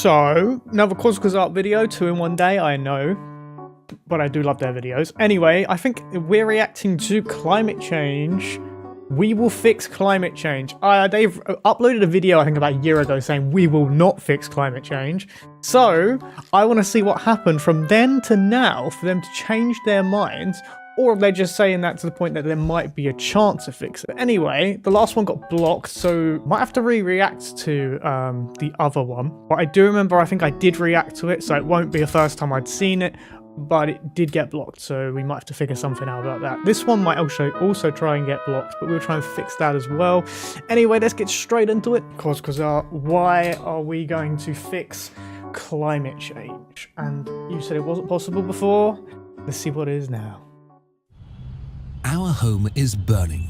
So, another Cosmos Art video, 2 in 1 day, I know. But I do love their videos. Anyway, I think we're reacting to climate change. We will fix climate change. They've uploaded a video, I think, about a year ago saying we will not fix climate change. So, I want to see what happened from then to now for them to change their minds. Or they're just saying that to the point that there might be a chance to fix it. Anyway, the last one got blocked, so might have to re-react to the other one. But I do remember, I think I did react to it, so it won't be the first time I'd seen it. But it did get blocked, so we might have to figure something out about that. This one might also try and get blocked, but we'll try and fix that as well. Anyway, let's get straight into it. Because why are we going to fix climate change? And you said it wasn't possible before. Let's see what it is now. Our home is burning.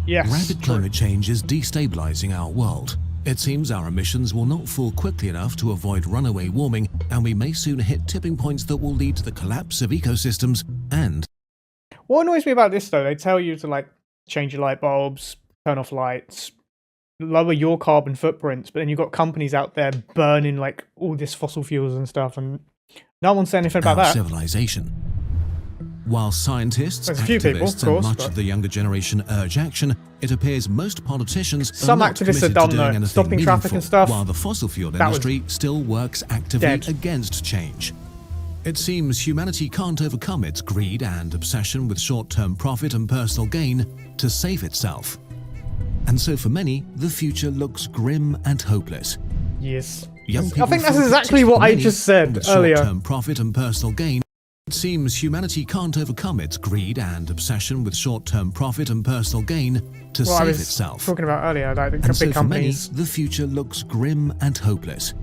Yes. Rapid climate change is destabilizing our world. It seems our emissions will not fall quickly enough to avoid runaway warming, and we may soon hit tipping points that will lead to the collapse of ecosystems and... What annoys me about this, though, they tell you to, like, change your light bulbs, turn off lights, lower your carbon footprints, but then you've got companies out there burning, like, all this fossil fuels and stuff, and no one's saying anything about that. Civilization. While scientists, activists, and much of the younger generation urge action, it appears most politicians some are not activists are committed done to doing though, anything stopping traffic and stuff. While the fossil fuel industry still works actively against change. It seems humanity can't overcome its greed and obsession with short-term profit and personal gain to save itself. And so for many, the future looks grim and hopeless. Yes. Young people I think that's exactly what I just said earlier. Short-term profit and personal gain. It seems humanity can't overcome its greed and obsession with short-term profit and personal gain to save itself. Talking about earlier, like the and big companies. For many, the future looks grim and hopeless.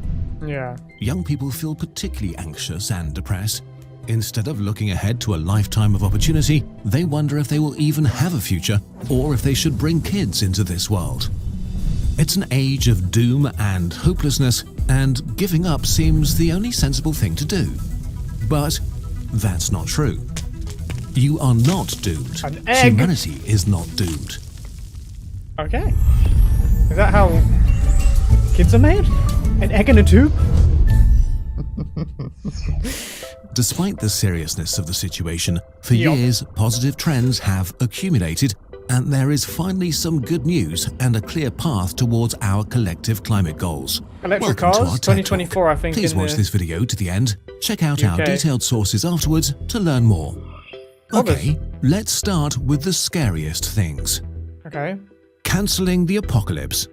Yeah. Young people feel particularly anxious and depressed. Instead of looking ahead to a lifetime of opportunity, they wonder if they will even have a future, or if they should bring kids into this world. It's an age of doom and hopelessness, and giving up seems the only sensible thing to do. But that's not true. You are not doomed. An egg. Humanity is not doomed. Okay. Is that how kids are made? An egg in a tube? Despite the seriousness of the situation, for years, positive trends have accumulated, and there is finally some good news and a clear path towards our collective climate goals. Electric cars, 2024, I think. Please watch this video to the end. Check out our detailed sources afterwards to learn more. Okay, let's start with the scariest things. Okay. Cancelling the apocalypse.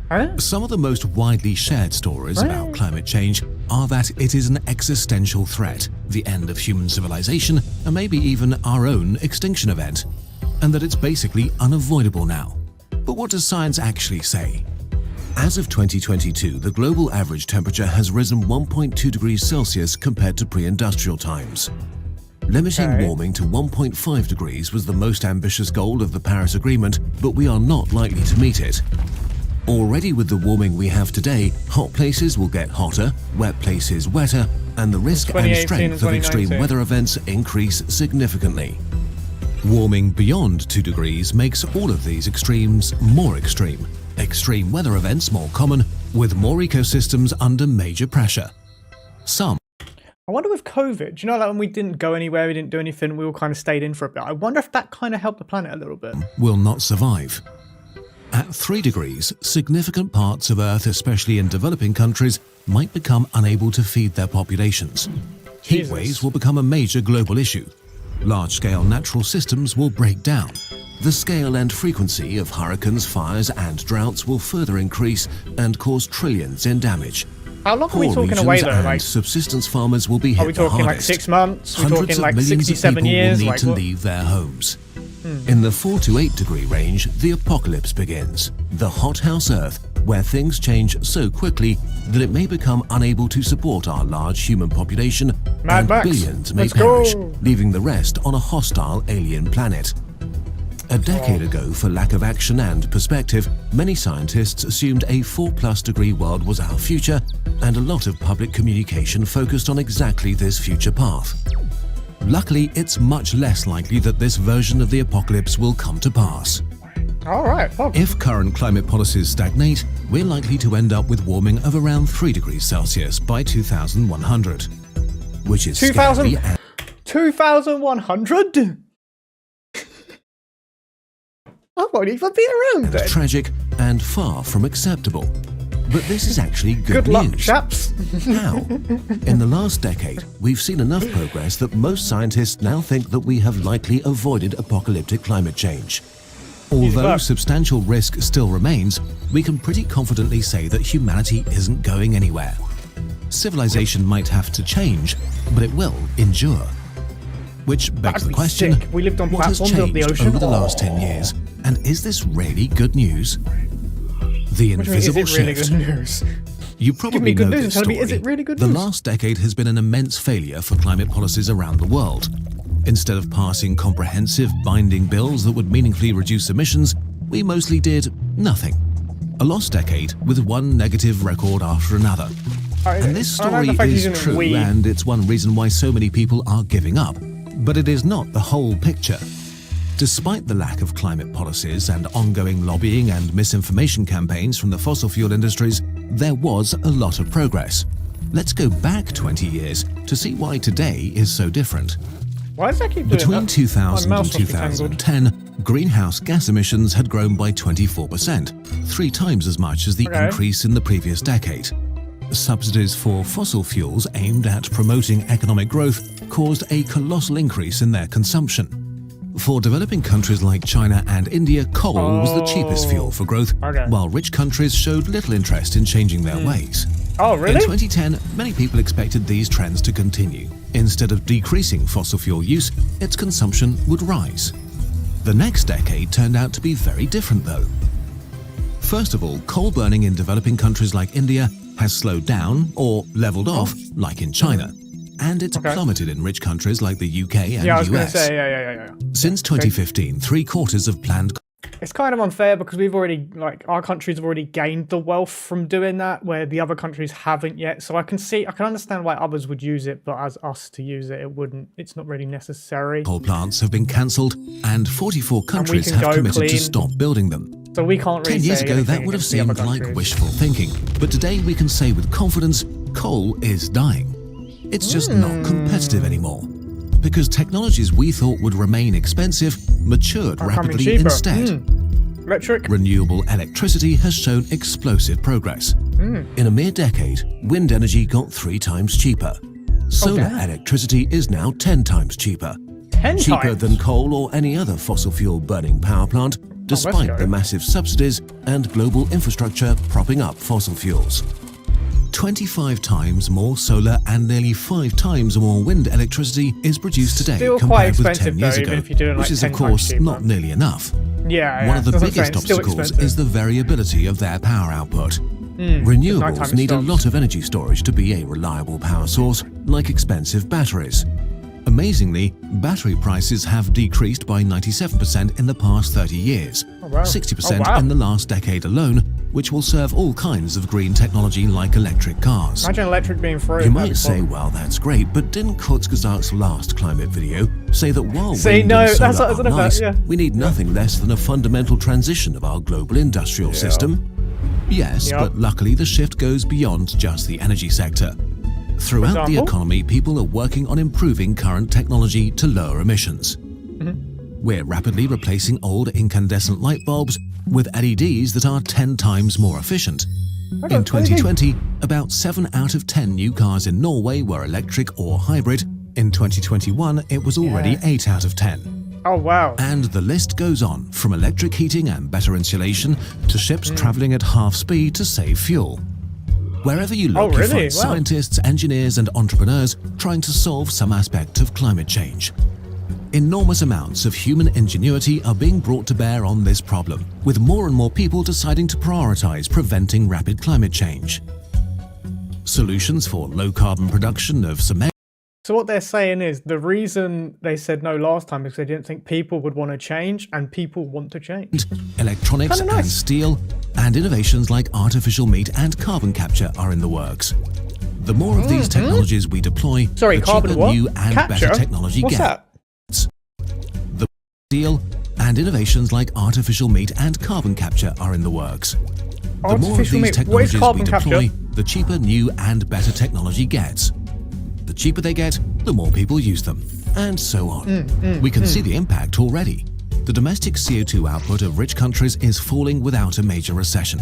Huh? Some of the most widely shared stories about climate change are that it is an existential threat, the end of human civilization, and maybe even our own extinction event, and that it's basically unavoidable now. But what does science actually say? As of 2022, the global average temperature has risen 1.2 degrees Celsius compared to pre-industrial times. Limiting warming to 1.5 degrees was the most ambitious goal of the Paris Agreement, but we are not likely to meet it. Already with the warming we have today, hot places will get hotter, wet places wetter, and the risk and strength of extreme weather events increase significantly. Warming beyond 2 degrees makes all of these extremes more extreme. Extreme weather events more common, with more ecosystems under major pressure. I wonder with COVID, do you know, like when we didn't go anywhere, we didn't do anything, we all kind of stayed in for a bit. I wonder if that kind of helped the planet a little bit. Will not survive. At 3 degrees, significant parts of Earth, especially in developing countries, might become unable to feed their populations. Heat waves will become a major global issue. Large-scale natural systems will break down. The scale and frequency of hurricanes, fires, and droughts will further increase and cause trillions in damage. How long are we talking away though? Like, subsistence farmers will be hit are we talking like 6 months? Are we talking like 67 years? Will need to leave their homes. In the 4 to 8 degree range, the apocalypse begins. The hothouse Earth, where things change so quickly that it may become unable to support our large human population, and billions may perish, leaving the rest on a hostile alien planet. A decade ago, for lack of action and perspective, many scientists assumed a 4+ degree world was our future, and a lot of public communication focused on exactly this future path. Luckily, it's much less likely that this version of the apocalypse will come to pass. All right. Well, If current climate policies stagnate, we're likely to end up with warming of around 3 degrees Celsius by 2100, which is 2000 scary and 2100? I won't even be around then. tragic and far from acceptable. But this is actually good Good luck, news. chaps. How? In the last decade, we've seen enough progress that most scientists now think that we have likely avoided apocalyptic climate change. Although luck. substantial risk still remains, we can pretty confidently say that humanity isn't going anywhere. Civilization might have to change, but it will endure. Which begs That'd the be question, sick. We lived on what has platforms of the changed ocean. over the last 10 years? And is this really good news? The What do you mean, is invisible it really shift. good news? You probably me good know news this and tell story. me, is it really good the news? last decade has been an immense failure for climate policies around the world. Instead of passing comprehensive, binding bills that would meaningfully reduce emissions, we mostly did nothing. A lost decade with one negative record after another. And this I don't story know the fact is he's in true, we. and it's one reason why so many people are giving up. But it is not the whole picture. Despite the lack of climate policies and ongoing lobbying and misinformation campaigns from the fossil fuel industries, there was a lot of progress. Let's go back 20 years to see why today is so different. Why does that keep doing Between that? 2000 My and mouse must be tangled. 2010, greenhouse gas emissions had grown by 24%, 3 times as much as the Okay. increase in the previous decade. Subsidies for fossil fuels aimed at promoting economic growth caused a colossal increase in their consumption. For developing countries like China and India, coal was the cheapest fuel for growth, Okay. while rich countries showed little interest in changing their ways. Oh, In really? 2010, many people expected these trends to continue. Instead of decreasing fossil fuel use, its consumption would rise. The next decade turned out to be very different, though. First of all, coal burning in developing countries like India has slowed down or leveled off, like in China. And it's Okay. plummeted in rich countries like the UK and Yeah, I was going to US. say, yeah. Since 2015, 3/4 of planned It's kind of unfair because we've already, like, our countries have already gained the wealth from doing that, where the other countries haven't yet. So I can understand why others would use it, but as us to use it, it's not really necessary. coal plants have been cancelled, and 44 countries can have go committed to clean. stop building them. So we can't really 10 years say ago, that anything would have against the other seemed like countries. wishful thinking, but today we can say with confidence, coal is dying. It's just not competitive anymore. Because technologies we thought would remain expensive matured Are coming rapidly cheaper. instead. Electric? Renewable electricity has shown explosive progress. In a mere decade, wind energy got 3 times cheaper. Solar damn. electricity is now 10 times cheaper. 10 Cheaper times? than coal or any other fossil fuel burning power plant, despite go. the massive subsidies and global infrastructure propping up fossil fuels. 25 times more solar and nearly 5 times more wind electricity is produced today Still quite compared with expensive 10 years though, even ago, if you're doing, which like, is 10 of course times cheaper. not nearly enough. Yeah. One of the That's what I'm biggest saying, still obstacles expensive. is the variability of their power output. nighttime Renewables it need a stops. lot of energy storage to be a reliable power source, like expensive batteries. Amazingly, battery prices have decreased by 97% in the past 30 years, wow. 60% Oh, wow. in the last decade alone, which will serve all kinds of green technology like electric cars. Imagine electric being free. You that'd might be say, fun. well, that's great, but didn't Kurzgesagt's last climate video say that while See, wind no, and solar that's what I was are on about, nice, yeah. we need nothing less than a fundamental transition of our global industrial system? Yes, Yep. but luckily the shift goes beyond just the energy sector. Throughout the example? economy, people are working on improving current technology to lower emissions. We're rapidly replacing old incandescent light bulbs with LEDs that are 10 times more efficient. In 2020, about 7 out of 10 new cars in Norway were electric or hybrid. In 2021, it was already Yeah. 8 out of 10. Oh, wow. And the list goes on, from electric heating and better insulation to ships traveling at half speed to save fuel. Wherever you look, Oh, really? you find Wow. scientists, engineers and entrepreneurs trying to solve some aspect of climate change. Enormous amounts of human ingenuity are being brought to bear on this problem, with more and more people deciding to prioritize preventing rapid climate change. Solutions for low-carbon production of cement, So what they're saying is the reason they said no last time is they didn't think people would want to change, and people want to change. electronics Kinda nice. and steel, and innovations like artificial meat and carbon capture are in the works. The more of these technologies we deploy, Sorry, the carbon cheaper what? new and Capture? better technology What's gets. that? The steel, and innovations like artificial meat and carbon capture are in the works. The more of Artificial these meat. What is technologies we carbon deploy, capture? the cheaper new and better technology gets. The cheaper they get, the more people use them, and so on. We can see the impact already. The domestic CO2 output of rich countries is falling without a major recession.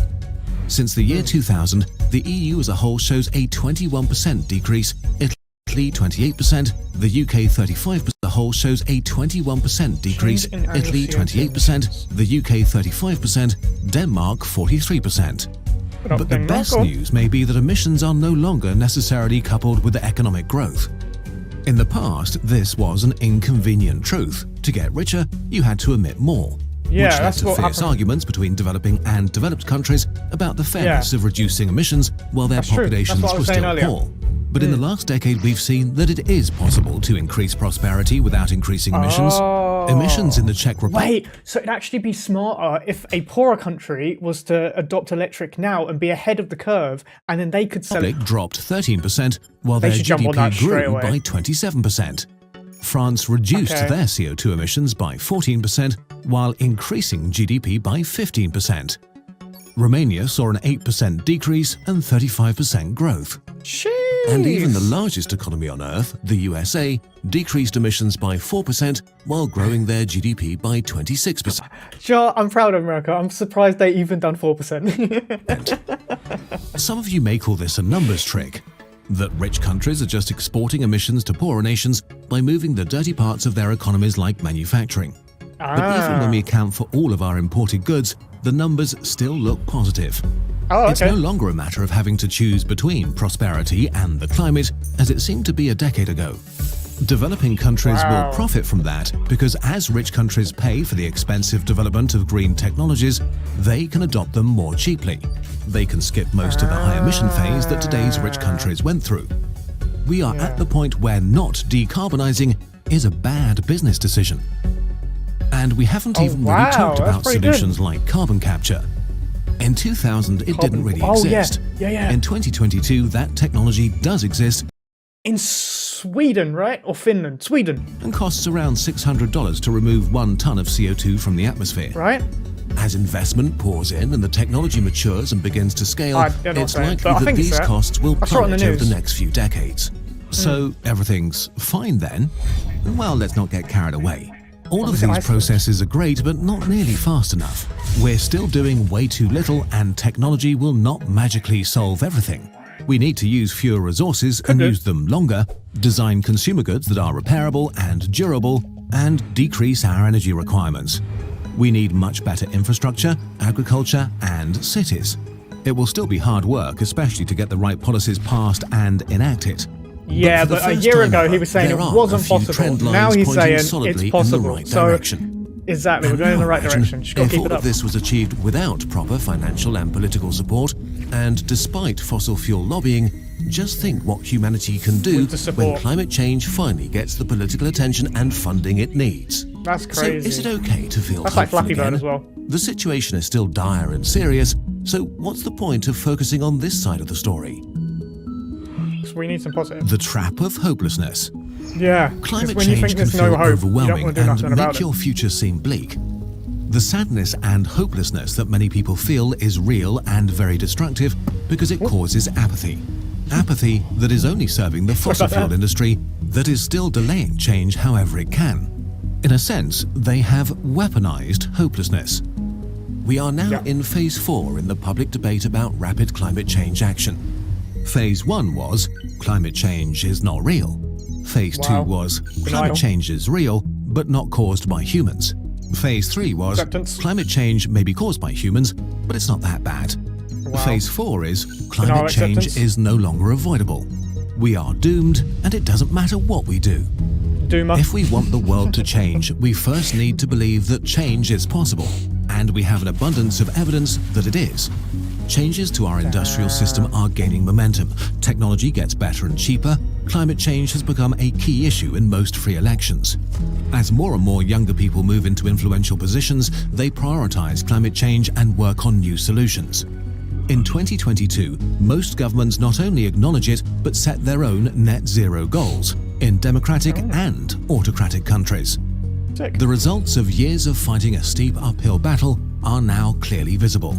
Since the year 2000, the EU as a whole shows a 21% decrease, Italy 28%, the UK 35%, the whole shows a 21% decrease, Change in annual Italy CO2 28%, the UK 35%, Denmark 43%. But the Denmark, best go on. news may be that emissions are no longer necessarily coupled with the economic growth. In the past, this was an inconvenient truth. To get richer, you had to emit more. Yeah, which led that's to what fierce happened. arguments between developing and developed countries about the fairness of reducing emissions while their That's true. That's populations what I were was saying still earlier. poor. But in the last decade, we've seen that it is possible to increase prosperity without increasing emissions. Emissions in the Czech Republic. Wait, so it'd actually be smarter if a poorer country was to adopt electric now and be ahead of the curve, and then they could sell it. Dropped 13%, while They their should jump on that GDP straight grew away. by 27%. France reduced Okay. their CO2 emissions by 14%, while increasing GDP by 15%. Romania saw an 8% decrease and 35% growth. And even the largest economy on Earth, the USA, decreased emissions by 4% while growing their GDP by 26%. Sure, I'm proud of America. I'm surprised they even done 4%. Some of you may call this a numbers trick, that rich countries are just exporting emissions to poorer nations by moving the dirty parts of their economies like manufacturing. But even when we account for all of our imported goods, the numbers still look positive. Oh, It's okay. no longer a matter of having to choose between prosperity and the climate, as it seemed to be a decade ago. Developing countries will profit from that because as rich countries pay for the expensive development of green technologies, they can adopt them more cheaply. They can skip most of the high emission phase that today's rich countries went through. We are at the point where not decarbonizing is a bad business decision. And we haven't even really talked that's about pretty solutions like carbon capture. In 2000, it didn't really exist. Yeah. In 2022, that technology does exist In Sweden, right? Or Finland? Sweden, and costs around $600 to remove 1 ton of CO2 from the atmosphere. right? As investment pours in and the technology matures and begins to scale, they're not it's saying, likely but I that think it's these that. costs will I saw it on the plummet over the news. next few decades. So everything's fine then? Well, let's not get carried away. All of was it these Iceland? processes are great, but not nearly fast enough. We're still doing way too little, and technology will not magically solve everything. We need to use fewer resources and do. use them longer, design consumer goods that are repairable and durable, and decrease our energy requirements. We need much better infrastructure, agriculture, and cities. It will still be hard work, especially to get the right policies passed and enacted. Yeah, for the but a first year time ago ever, he was saying there it are wasn't a few possible. trend lines Now he's pointing saying solidly it's in the possible. right So direction. exactly, we're And going in the now right imagine direction. Just got to if keep all it of up. this was achieved without proper financial and political support, and despite fossil fuel lobbying, just think what humanity can do With the support. when climate change finally gets the political attention and funding it needs. That's So crazy. is it okay to feel That's like hopeful Flappy Bird again? as well. The situation is still dire and serious, so what's the point of focusing on this side of the story? So we need some positive. The trap of hopelessness. Yeah, Climate it's when you change think can there's feel no hope, you don't overwhelming want to do nothing and about make it. your future seem bleak. The sadness and hopelessness that many people feel is real and very destructive because it causes apathy. Apathy that is only serving the fossil that? fuel industry that is still delaying change however it can. In a sense, they have weaponized hopelessness. We are now Yeah. in phase 4 in the public debate about rapid climate change action. Phase 1 was climate change is not real. Phase 2 Wow. was Denial. climate change is real, but not caused by humans. Phase 3 was Acceptance. climate change may be caused by humans, but it's not that bad. Wow. Phase 4 is Denial climate change acceptance. is no longer avoidable. We are doomed, and it doesn't matter what we do. Doomer. If we want the world to change, we first need to believe that change is possible, and we have an abundance of evidence that it is. Changes to our industrial system are gaining momentum. Technology gets better and cheaper. Climate change has become a key issue in most free elections. As more and more younger people move into influential positions, they prioritize climate change and work on new solutions. In 2022, most governments not only acknowledge it, but set their own net zero goals in democratic and autocratic countries. Sick. The results of years of fighting a steep uphill battle are now clearly visible.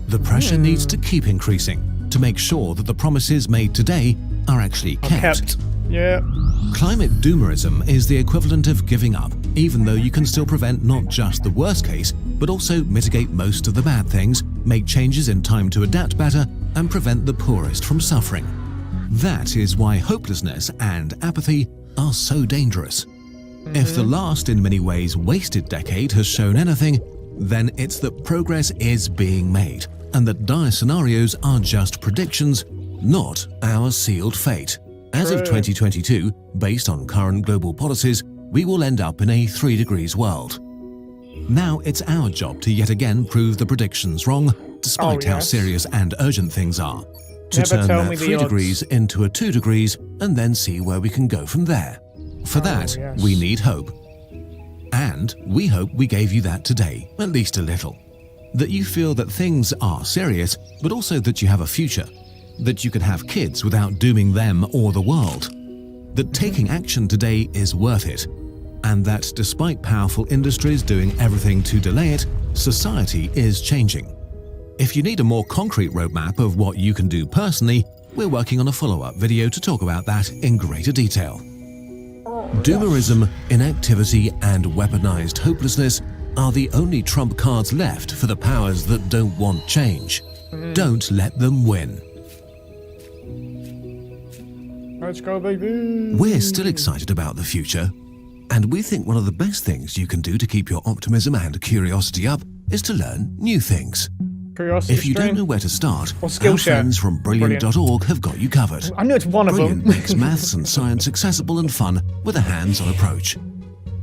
The pressure needs to keep increasing to make sure that the promises made today are actually kept. Yeah. Climate doomerism is the equivalent of giving up, even though you can still prevent not just the worst case, but also mitigate most of the bad things, make changes in time to adapt better, and prevent the poorest from suffering. That is why hopelessness and apathy are so dangerous. If the last, in many ways, wasted decade has shown anything, then it's that progress is being made, and that dire scenarios are just predictions, not our sealed fate. As of 2022, based on current global policies, we will end up in a 3 degrees world. Now it's our job to yet again prove the predictions wrong, despite how serious and urgent things are. To turn that 3 degrees into a 2 degrees and then see where we can go from there. For that, we need hope. And we hope we gave you that today, at least a little. That you feel that things are serious, but also that you have a future. That you can have kids without dooming them or the world. That taking action today is worth it. And that despite powerful industries doing everything to delay it, society is changing. If you need a more concrete roadmap of what you can do personally, we're working on a follow-up video to talk about that in greater detail. Doomerism, inactivity, and weaponized hopelessness are the only trump cards left for the powers that don't want change. Don't let them win. Let's go, baby. We're still excited about the future, and we think one of the best things you can do to keep your optimism and curiosity up is to learn new things. If you don't know where to start, our friends from Brilliant.org have got you covered. I know it's one of them. Brilliant makes maths and science accessible and fun with a hands-on approach.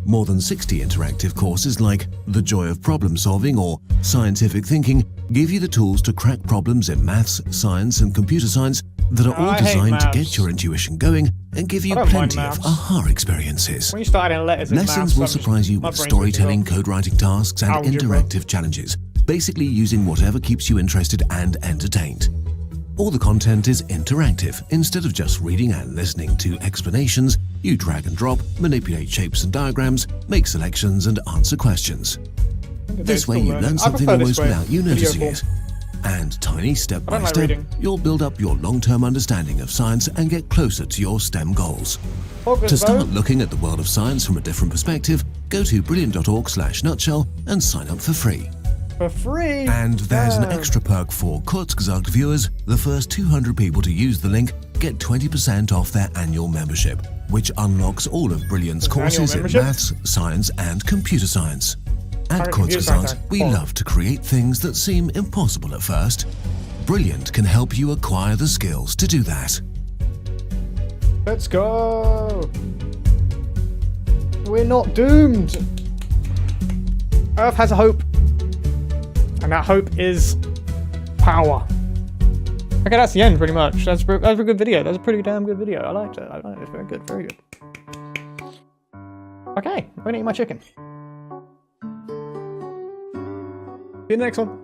More than 60 interactive courses like The Joy of Problem Solving or Scientific Thinking give you the tools to crack problems in maths, science, and computer science that are all designed to get your intuition going and give you plenty of aha experiences. When you start adding letters in Lessons will surprise you with storytelling, code writing tasks, and interactive challenges, basically using whatever keeps you interested and entertained. All the content is interactive. Instead of just reading and listening to explanations, you drag and drop, manipulate shapes and diagrams, make selections, and answer questions. This way you learn something almost without you noticing it. And tiny step by step, you'll build up your long-term understanding of science and get closer to your STEM goals. To start looking at the world of science from a different perspective, go to brilliant.org/nutshell and sign up for free. For free? And there's an extra perk for Kurzgesagt viewers. The first 200 people to use the link get 20% off their annual membership, which unlocks all of Brilliant's courses in maths, science, and computer science. At Kurzgesagt, we love to create things that seem impossible at first. Brilliant can help you acquire the skills to do that. Let's go! We're not doomed! Earth has a hope. And that hope is power. Okay, that's the end pretty much. That's a good video. That's a pretty damn good video. I liked it. I liked it. Very good. Very good. Okay, I'm gonna eat my chicken. See you in the next one.